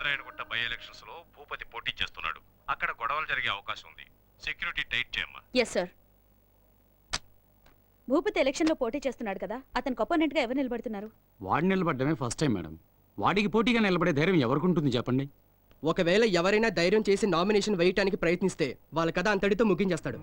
Chandrayangutta by elections లో భూపతి పోటీ చేస్తున్నాడు. అక్కడ గొడవలు జరిగే అవకాశం ఉంది. సెక్యూరిటీ టైట్ చేయమ్మా. Yes sir. భూపతి ఎలక్షన్ లో పోటీ చేస్తున్నాడు కదా, అతనికి అపోనెంట్ గా ఎవరు నిలబడుతున్నారు? వాడు నిలబడమే ఫస్ట్ టైం మేడం. వాడికి పోటీగా నిలబడే ధైర్యం ఎవరికి ఉంటుంది చెప్పండి? ఒకవేళ ఎవరైనా ధైర్యం చేసి నామినేషన్ వేయటానికి ప్రయత్నిస్తే వాళ్ళ కథ అంతటితో ముగించేస్తాడు.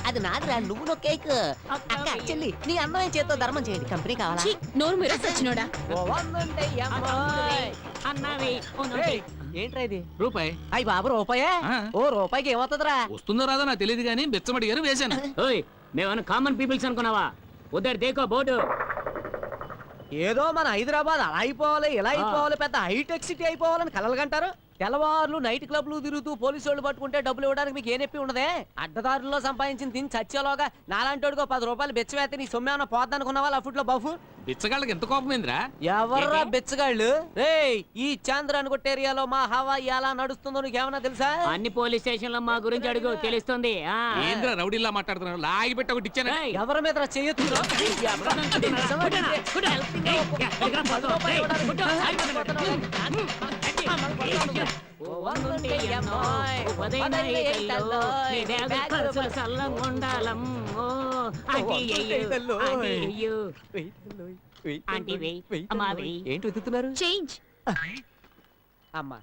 అది నాదిరా, నువ్వు నో కేక్. అక్క చెల్లి, నీ అన్నయ్య చేత్తో ధర్మం చేయండి. కంపెనీ కావాలా? నోరు మీరు సచ్చినోడా. ఏంట్రా ఇది? రూపాయి. అయ్యి బాబు, రూపాయే? ఓ రూపాయికి ఏమవుతుందిరా? వస్తుందో రాదో నాకు తెలియదు కానీ బెచ్చమడి గారు వేశాను. మేమన్నా కామన్ పీపుల్స్ అనుకున్నావా? ఉదర్ దేకో బోర్డు. ఏదో మన హైదరాబాద్ అలా అయిపోవాలి, ఇలా అయిపోవాలి, పెద్ద హైటెక్ సిటీ అయిపోవాలని కలలు కంటారు. తెల్లవారులు నైట్ క్లబ్లు తిరుగుతూ పోలీసు వాళ్ళు పట్టుకుంటే డబ్బులు ఇవ్వడానికి మీకు ఏ నొప్పి ఉండదే? అడ్డదారుల్లో సంపాదించిన తిని చచ్చేలోగా నాలాంటోడుకో 10 రూపాయలు బెచ్చవేస్తే నీ సొమ్మేమన్నా పోద్దనుకున్నావా? అఫుట్లో బఫు బిచ్చగాళ్ళకి ఎంత కోపమైందిరా? ఎవర్రా బెచ్చగాళ్ళు? రేయ్, ఈ చాంద్రాయణగుట్ట ఏరియాలో మా హవా ఎలా నడుస్తుందో నీకేమన్నా తెలుసా? అన్ని పోలీస్ స్టేషన్ లో మా గురించి అడుగు, తెలుస్తుంది. ఏంద్రా రౌడీలా మాట్లాడుతున్నారు? లాగి పెట్టి ఒకటి ఇచ్చాను. ఎవరి మీద చేయొచ్చు? ఏంటి వెతుకుతున్నారు? చేంజ్. అమ్మా,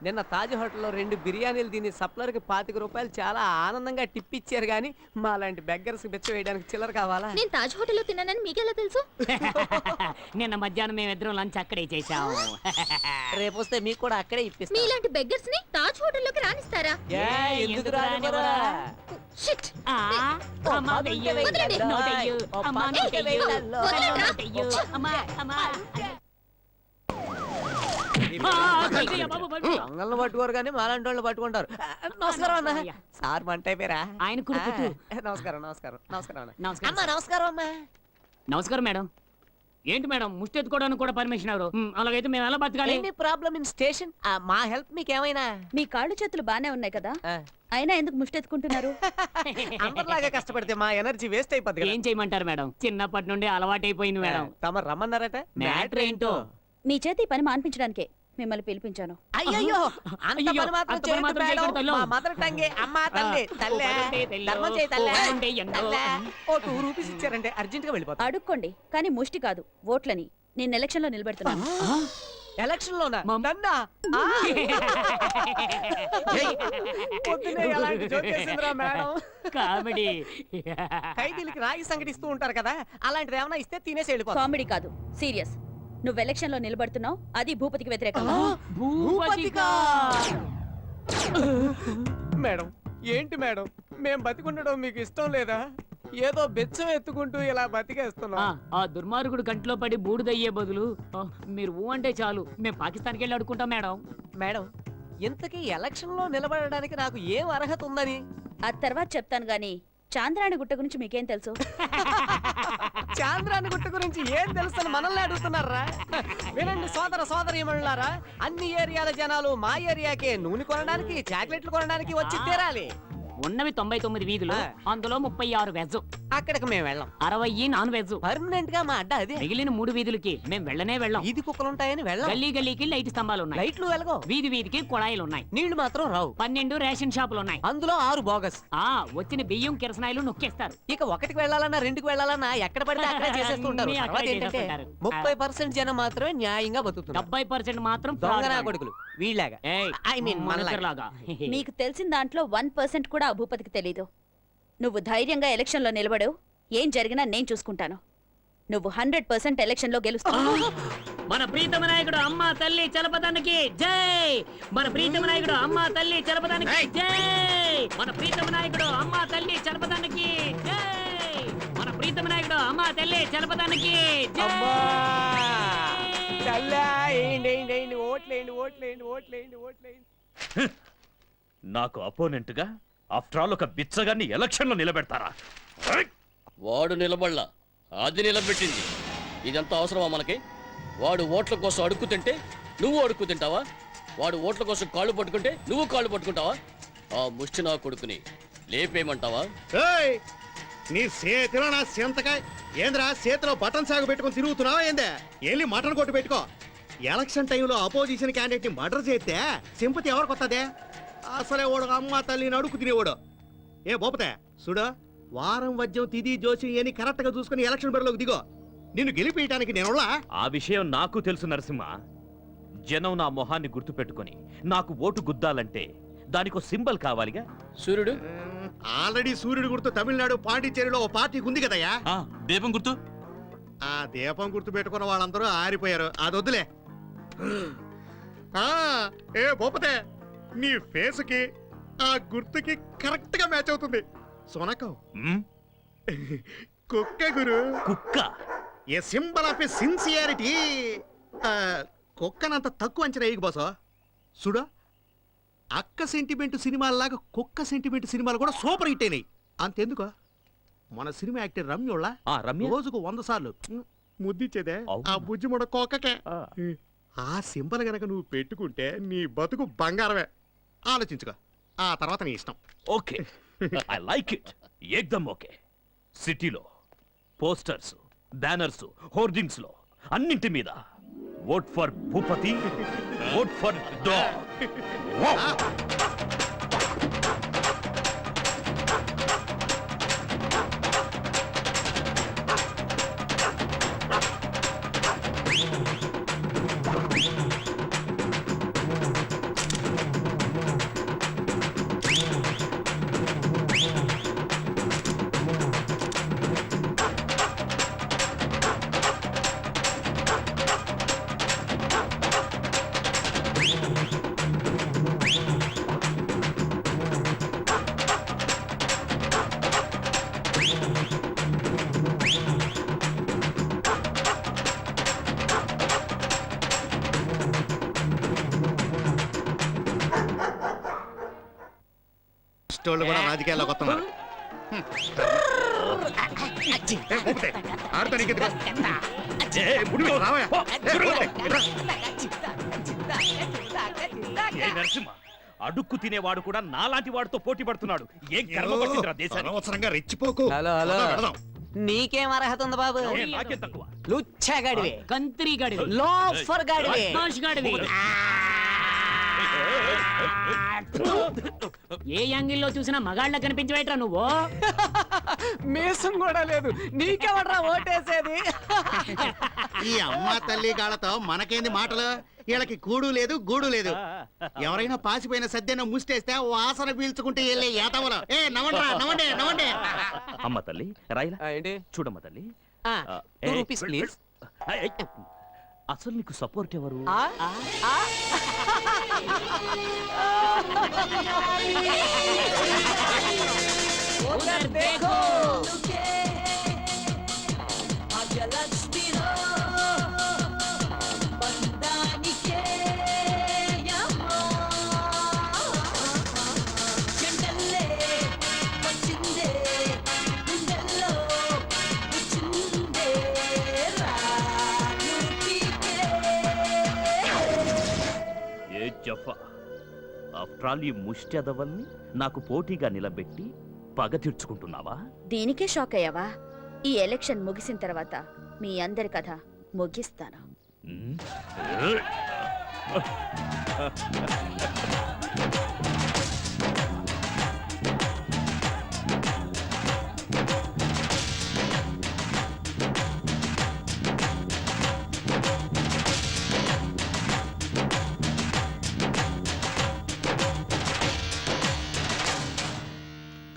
నిన్న తాజ్ హోటల్లో 2 బిర్యానీలు తిని సప్లర్కి 25 రూపాయలు చాలా ఆనందంగా టిప్ ఇచ్చారు. గానీ మా లాంటి బెగ్గర్స్ బెచ్చ వేయడానికి చిల్లర కావాలా? నేను తాజ్ హోటల్లో తిన్నానని మీకెలా తెలుసు? నిన్న మధ్యాహ్నం మేమిద్దరం లంచ్ అక్కడే చేశాము. రేపు వస్తే మీకు కూడా అక్కడే ఇప్పిస్తాం. మీలాంటి బెగ్గర్స్ ని తాజ్ హోటల్లోకి రానిస్తారా? ఎందుకు రానివ్వరా? షిట్. అమ్మా వెయ్యు, వదలండి. నోటెయ్యు, అమ్మా నోటెయ్యు, నోటెయ్యు, అమ్మా అమ్మా. దొంగలను పట్టుకోరు కానీ మాలాంటి వాళ్ళు పట్టుకుంటారు. నమస్కారం అన్న. సార్ మంటే పేరా? ఆయన కుడుకుతూ. నమస్కారం నమస్కారం నమస్కారం అన్న. నమస్కారం. అమ్మా నమస్కారం అమ్మా. నమస్కారం మేడం. ఏంటి మేడం, ముష్టెత్తుకోవడానికి కూడా పర్మిషన్ ఎవరు? అలాగైతే మేము ఎలా బతకాలి? Any problem in station? మా హెల్ప్ మీకు ఏమైనా? మీ కాళ్ళు చేతులు బానే ఉన్నాయి కదా, అయినా ఎందుకు ముష్టెత్తుకుంటున్నారు? అందరిలాగా కష్టపడితే మా ఎనర్జీ వేస్ట్ అయిపోద్ది. ఏం చేయమంటారు మేడం? చిన్నప్పటి నుండి అలవాటైపోయింది మేడం. తమ రమ్మన్నారట? మ్యాటర్ ఏంటో? మీ చేతి పని మాన్పించడానికే మిమ్మల్ని పిలిపించాను. అయ్యో, అంత పని మాత్రం చేయొద్దు మేడం. మా మదర్ టంగే అమ్మా తల్లి తల్లే ధర్మం చేయి తల్లే. ఓ 2 రూపీస్ ఇచ్చారంటే అర్జెంట్ గా వెళ్ళిపోతా. అడుక్కోండి కానీ ముష్టి కాదు, ఓట్లని. నేను ఎలక్షన్ లో నిలబెడుతున్నాను. ఎలక్షన్ లోనా? నన్నా? పొద్దునే ఎలాంటి జోక్ చేసిందిరా మేడం? కామెడీ. ఖైదీలకి రాగి సంగటి ఇస్తూ ఉంటారు కదా, అలాంటిది ఏమైనా ఇస్తే తినేసి వెళ్ళిపోతా. కామెడీ కాదు, సీరియస్. నువ్వు ఎలక్షన్ లో నిలబడుతున్నావు, అది భూపతికి వ్యతిరేకంగా. మేడం ఏంటి మేడం, మేం బతికుండడం మీకు ఇష్టం లేదా? ఏదో బెచ్చం ఎత్తుకుంటూ ఇలా బతికేస్తున్నాం. ఆ దుర్మార్గుడు కంట్లో పడి బూడిదయ్యే బదులు మీరు ఊ అంటే చాలు, మేము పాకిస్తాన్కి వెళ్ళి అడుకుంటాం మేడం. మేడం, ఇంతకీ ఎలక్షన్ లో నిలబడడానికి నాకు ఏం అర్హత ఉందని? ఆ తర్వాత చెప్తాను గానీ చాంద్రాయణగుట్ట గురించి మీకేం తెలుసు? చాంద్రాయణగుట్ట గురించి ఏం తెలుసు మనల్ని అడుగుతున్నారా? వినండి సోదర సోదరీమణులారా, అన్ని ఏరియాల జనాలు మా ఏరియాకే నూనె కొనడానికి, చాక్లెట్లు కొనడానికి వచ్చి తీరాలి. ఉన్నవి 99 వీధులు, అందులో 36 వెజ్. అక్కడికి మేము వెళ్ళాం. 60 నాన్ వెజ్. పర్మనెంట్ గా మా అడ్డ అదే. మిగిలిన 3 వీధులకి మేము వెళ్ళనే వెళ్ళాం. వీధి కుక్కలుంటాయని వెళ్ళాం. గల్లీ గల్లీకి లైట్ స్తంభాలు ఉన్నాయి. లైట్లు వెలగో. వీధి వీధికి కుళాయిలు ఉన్నాయి. నీళ్లు మాత్రం రావు. 12 రేషన్ షాపులు ఉన్నాయి. అందులో 6 బోగస్. వచ్చిన బియ్యం కిరసనాయిలు నొక్కేస్తారు. ఇక 1కి వెళ్ళాలన్నా 2కి వెళ్ళాలన్నా ఎక్కడ పడితే అక్కడ చేసేస్తుంటారు. 30% జనం మాత్రమే న్యాయంగా బతుకుతున్నారు. 70% మాత్రం దొంగనా కొడుకులు వీళ్ళగా. ఐ మీన్ మనలాగా. నీకు తెలిసిన దాంట్లో 1% కూడా ఆ భూపతికి తెలీదు. నువ్వు ధైర్యంగా ఎలక్షన్ లో నిలబడు, ఏం జరిగినా నేను చూసుకుంటాను. నువ్వు 100% ఎలక్షన్ లో గెలుస్తావు. మన ప్రీతమ నాయకుడు అమ్మ తల్లి చలపదానికి జై. మన ప్రీతమ నాయకుడు అమ్మ తల్లి చలపదానికి జై. మన ప్రీతమ నాయకుడు అమ్మ తల్లి చలపదానికి జై. మన ప్రీతమ నాయకుడు అమ్మ తల్లి చలపదానికి జై. నాకు అపోనెంట్ గా ఆఫ్టర్ ఆల్ ఒక బిచ్చగాన్ని ఎలక్షన్ లో నిలబెడతారా? వాడు నిలబడలా, అది నిలబెట్టింది. ఇదంతా అవసరమా మనకి? వాడు ఓట్ల కోసం అడుక్కు తింటే నువ్వు అడుక్కు తింటావా? వాడు ఓట్ల కోసం కాళ్ళు పట్టుకుంటే నువ్వు కాళ్ళు పట్టుకుంటావా? ఆ ముష్టి నా కొడుకుని లేపేయమంటావా? ఏయ్! నీ చేతిలో నా సింతకాయ ఏంద్రా? చేతిలో బటన్ సాగు పెట్టుకొని తిరుగుతున్నావా ఏందే? వెళ్ళి మటన్ కొట్టు పెట్టుకో. ఎలక్షన్ టైంలో అపోజిషన్ క్యాండిడేట్ ని మర్డర్ చేస్తే సింపతి ఎవరికి వస్తుందే? అసలే ఓడు అమ్మ తల్లిని అడుగు తినేవాడు. ఏ బోపతే చూడు, వారం వద్యం తిది జోసి అని కరెక్ట్ గా చూసుకుని ఎలక్షన్ బరిలోకి దిగో. నిన్ను గెలిపేయటానికి నేనులా. ఆ విషయం నాకు తెలుసు నరసింహ. జనం నా మొహాన్ని గుర్తుపెట్టుకొని నాకు ఓటు గుద్దాలంటే దానికో సింబల్ కావాలిగా. సూర్యుడు ఆల్రెడీ సూర్యుడు గుర్తు తమిళనాడు పాండిచ్చేరిలో ఓ పార్టీకి ఉంది కదయ్యా. దీపం గుర్తు. ఆ దీపం గుర్తు పెట్టుకున్న వాళ్ళందరూ ఆరిపోయారు. అది వద్దులే. ఏ బోపతే, నీ ఫేస్ కి ఆ గుర్తుకి కరెక్ట్ గా మ్యాచ్ అవుతుంది. సోనకం కుక్క గురు. కుక్క ఏ సింబల్ ఆఫ్ ఏ సిన్సియారిటీ. కుక్కనంత తక్కువ అంచనా వేయకు బాసో. చూడు, అక్క సెంటిమెంట్ సినిమాలాగా కుక్క సెంటిమెంట్ సినిమాలు కూడా సూపర్ హిట్ అయినాయి. అంతెందుకు, మన సినిమా యాక్టర్ రమ్యోళ్ళ రమ్య రోజుకు 100 సార్లు ముద్దిచ్చేదే అవునా? ఆ బుజ్జి ముడ కుక్కకే. ఆ. ఆ సింబల్ గనక నువ్వు పెట్టుకుంటే నీ బతుకు బంగారమే. ఆలోచించుకో, ఆ తర్వాత నీ ఇష్టం. Okay, I like it. ఏకదమ్ ఓకే. సిటీలో పోస్టర్స్, బ్యానర్స్, హోర్డింగ్స్ లో అన్నింటి మీద vote for Bhupathi, vote for dog. ఇష్టోళ్ళు కూడా రాజకీయాల్లోకి వస్తున్నారు. ఏ బోపతే, ఆడుతా నీకెందుకు? రావయ్యా. ఏ బోపతే, ఇట్రా. ఏ నరసింహ, అడుక్కు తినేవాడు కూడా నాలాంటి వాడితో పోటీ పడుతున్నాడు. ఏం కర్మ పట్టిందిరా దేశానికి? అనవసరంగా రెచ్చిపోకు. హలో హలో పద, వెళదాం. నీకేం అర్హత ఉంది బాబు? ఏ, నాకేం తక్కువ? లుచ్చా గాడివి, కంత్రి గాడివి, లోఫర్ గాడివి. బద్మాష్ గాడివి. ఏ యాంగిల్లో చూసినా మగాళ్ళ కనిపించవేట్రా నువ్వు? మీసం కూడా లేదు, నీకెవడ్రా ఓటేసేది? ఈ అమ్మ తల్లి గాళ్ళతో మనకేంది మాటలు? వీళ్ళకి కూడు లేదు గూడు లేదు. ఎవరైనా పాసిపోయిన సద్యన ముష్టేస్తే వాసన పీల్చుకుంటే వెళ్ళే యాతవలు. ఏ నవ్వండి, నవ్వండి, నవ్వండి. అమ్మ తల్లి రాయిలా ఏంటి? చూడమ్మ తల్లి. 2 రూపీస్ ప్లీజ్. అసలు నీకు సపోర్ట్ ఎవరు? ఉధర్ దేఖో. ఏ జఫా, ఆఫ్టర్ ఆల్ ఈ ముష్టి అదవల్ని నాకు పోటీగా నిలబెట్టి పగ తీర్చుకుంటున్నావా? దీనికే షాక్ అయ్యావా? ఈ ఎలక్షన్ ముగిసిన తర్వాత మీ అందరి కథ ముగిస్తాను. ఉమ్.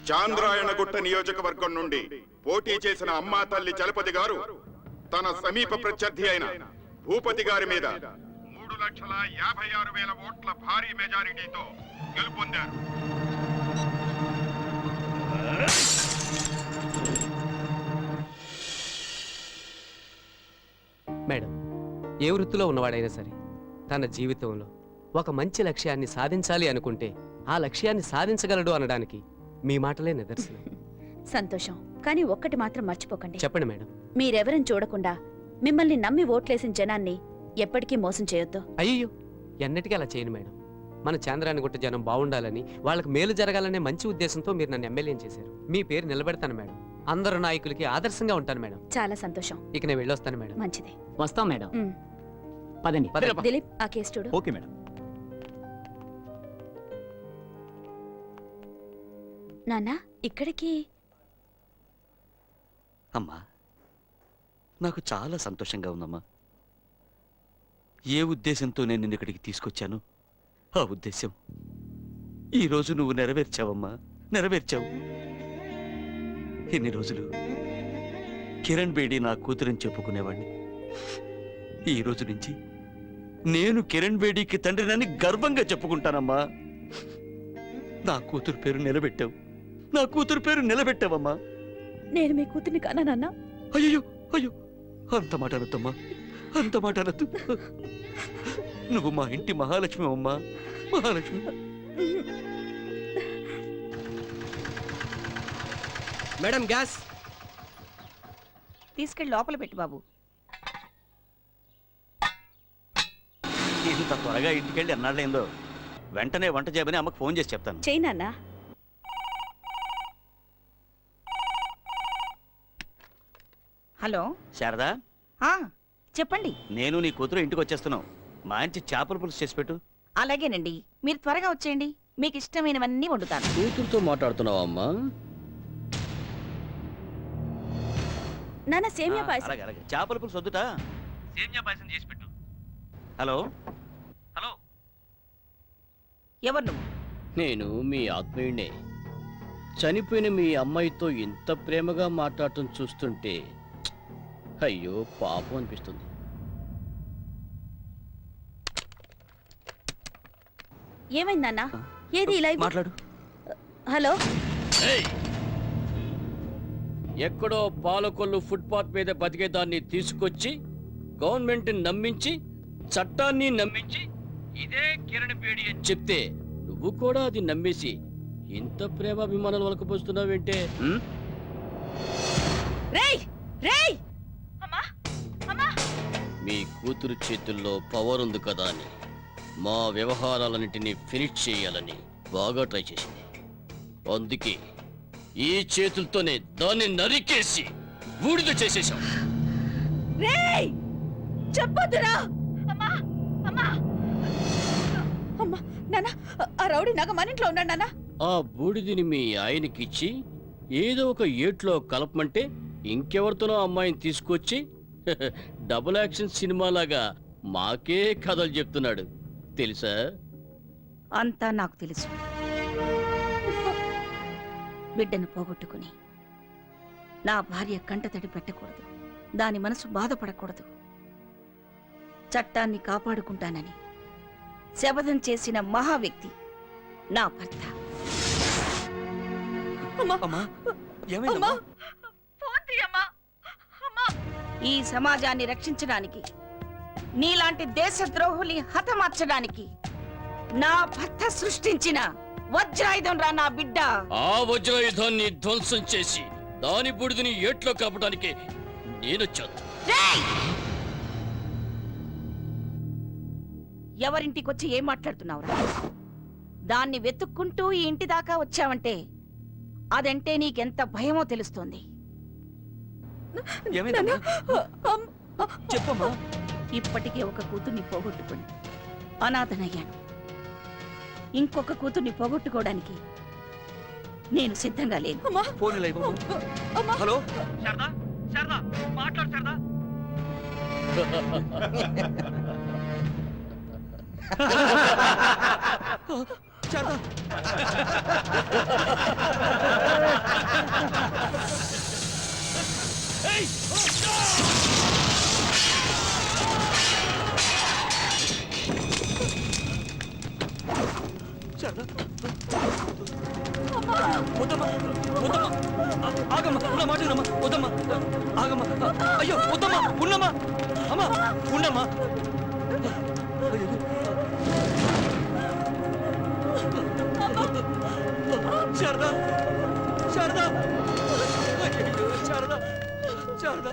చాంద్రాయణగుట్ట నియోజకవర్గం నుండి పోటీ చేసిన అమ్మా తల్లి చలపతి గారు తన సమీప ప్రత్యర్థి అయిన భూపతి గారి మీద 3,56,000 ఓట్ల భారీ మెజారిటీతో గెలుపొందారు. మేడం, ఏ వృత్తిలో ఉన్నవాడైనా సరే తన జీవితంలో ఒక మంచి లక్ష్యాన్ని సాధించాలి అనుకుంటే ఆ లక్ష్యాన్ని సాధించగలడు అనడానికి మీ మాటలే నిదర్శనం. సంతోషం. కానీ ఒక్కటి మాత్రం మర్చిపోకండి. చెప్పండి మేడం. మీరెవరని చూడకుండా మిమ్మల్ని నమ్మి ఓట్లేసిన జనాన్ని ఎప్పటికీ మోసం చేయొద్దు. అయ్యో, ఎన్నటికీ అలా చేయను మేడం. మన చాంద్రాయణగుట్ట జనం బాగుండాలని, వాళ్ళకి మేలు జరగాలనే మంచి ఉద్దేశంతో మీరు నన్ను ఎమ్మెల్యేని చేశారు. మీ పేరు నిలబెడతాను మేడం. అందరు నాయకులకి ఆదర్శంగా ఉంటాను మేడం. చాలా సంతోషం. ఇక నేను వెళ్ళొస్తాను మేడం. మంచిది. వస్తాం మేడం. ఉమ్. పదండి. దిలీప్, ఆ కేసు చూడు. Okay madam. నాన్న, ఇక్కడికి అమ్మా, నాకు చాలా సంతోషంగా ఉందమ్మా. ఏ ఉద్దేశంతో నేను నిన్ను ఇక్కడికి తీసుకొచ్చాను, ఆ ఉద్దేశం ఈరోజు నువ్వు నెరవేర్చావమ్మా, నెరవేర్చావు. ఇన్ని రోజులు కిరణ్ బేడి నా కూతురని చెప్పుకునేవాడిని. ఈ రోజు నుంచి నేను కిరణ్ బేడీకి తండ్రినని గర్వంగా చెప్పుకుంటానమ్మా. నా కూతురు పేరు నిలబెట్టావు, నా కూతురు పేరు నిలబెట్టావమ్మా. నేను మీ కూతుర్ని కానా నాన్న? అయ్యో అయ్యో, అంత మాట అనొద్దమ్మా, అంత మాట అనొద్దు. నువ్వు మా ఇంటి మహాలక్ష్మి అమ్మా, మహాలక్ష్మి. మేడం గ్యాస్ తీసుకెళ్ళి లోపల పెట్టు బాబు. ఇంత త్వరగా ఇంటికెళ్ళి ఎన్నాళ్ళైందో. వెంటనే వంట చేయమని అమ్మకు ఫోన్ చేసి చెప్తాను. చేయి నాన్న. హలో, శారదా, చెప్పండి. నేను నీ కూతురు ఇంటికి వచ్చేస్తున్నావు. మంచి చేపల పులుసు చేసి పెట్టు. అలాగేనండి, మీరు త్వరగా వచ్చేయండి. మీకు ఇష్టమైనవన్నీ వండుతాను. కూతురుతో మాట్లాడుతున్నావా అమ్మా? నాన్న, సేమియా పాయసం. అలాగే అలాగే, చేపల పులుసు వద్దుట, సేమియా పాయసం చేసి పెట్టు. హలో హలో, ఎవరు నువ్వు? నేను మీ ఆత్మీయుణ్ణే. చనిపోయిన మీ అమ్మాయితో ఇంత ప్రేమగా మాట్లాడటం చూస్తుంటే అయ్యో పాపం అనిపిస్తుంది. ఏమైంది నాన్న? ఏది ఇలా ఇవ్వు. మాట్లాడు. హలో, ఏయ్! ఎక్కడో పాలకొల్లు ఫుట్పాత్ మీద బతికేదాన్ని తీసుకొచ్చి గవర్నమెంట్ నమ్మించి చట్టాన్ని నమ్మించి ఇదే కిరణ్ బేడి అని చెప్తే నువ్వు కూడా అది నమ్మేసి ఇంత ప్రేమాభిమానాలు వలకపోస్తున్నావేంటే? రేయ్ రేయ్, అమ్మా అమ్మా. మీ కూతురు చేతుల్లో పవర్ ఉంది కదా అని మా వ్యవహారాలన్నింటినీ ఫినిష్ చేయాలని బాగా ట్రై చేసింది. అందుకే ఈ చేతులతోనే దాన్ని నరికేసి బూడిద చేసేశాం. రేయ్, చెప్పొద్దురా. అమ్మా అమ్మా అమ్మా. నాన్న, ఆ రౌడీ నాగ మన ఇంట్లో ఉన్నాడు నాన్న. ఆ బూడిదని మీ ఆయనకిచ్చి ఏదో ఒక ఏట్లో కలపమంటే ఇంకెవరితోనో అమ్మాయిని తీసుకొచ్చి డబుల్ యాక్షన్ సినిమాలాగా మాకే కథలు చెప్తున్నాడు తెలుసా? అంతా నాకు తెలుసు. బిడ్డను పోగొట్టుకుని నా భార్య కంటతడి పెట్టకూడదు, దాని మనసు బాధపడకూడదు. చట్టాన్ని కాపాడుకుంటానని శపథం చేసిన మహా వ్యక్తి నా భర్త. అమ్మా, ఏమైందమ్మా? ఈ సమాజాన్ని రక్షించడానికి, నీలాంటి దేశద్రోహుల్ని హతమార్చడానికి నా భర్త సృష్టించిన వజ్రాయుధం రా నా బిడ్డ. ఆ వజ్రాయుధాన్ని ధ్వంసం చేసి దాని బూడిదని ఏట్లో కలపడానికి నేనొచ్చాను. ఎవరింటికొచ్చి ఏం మాట్లాడుతున్నావురా? దాన్ని వెతుక్కుంటూ ఈ ఇంటి దాకా వచ్చావంటే అదంటే నీకెంత భయమో తెలుస్తోంది. ఏమైందమ్మా? చెప్పమ్మా. ఇప్పటికే ఒక కూతుర్ని పోగొట్టుకుని అనాథనయ్యాను. ఇంకొక కూతుర్ని పోగొట్టుకోవడానికి నేను సిద్ధంగా లేను. ఫోన్ ఇలా ఇవ్వమ్మా. హలో శారదా, శారదా, మాట్లాడు శారదా. శారదా, వద్దమ్మా, వద్దమ్మా, ఆగమ్మా, నా మాట వినమ్మా, వద్దమ్మా, ఆగమ్మా, అయ్యో వద్దమ్మా, ఉన్నమ్మా, అమ్మా, ఉండమ్మా. శారదా, శారదా, అయ్యో శారదా శారదా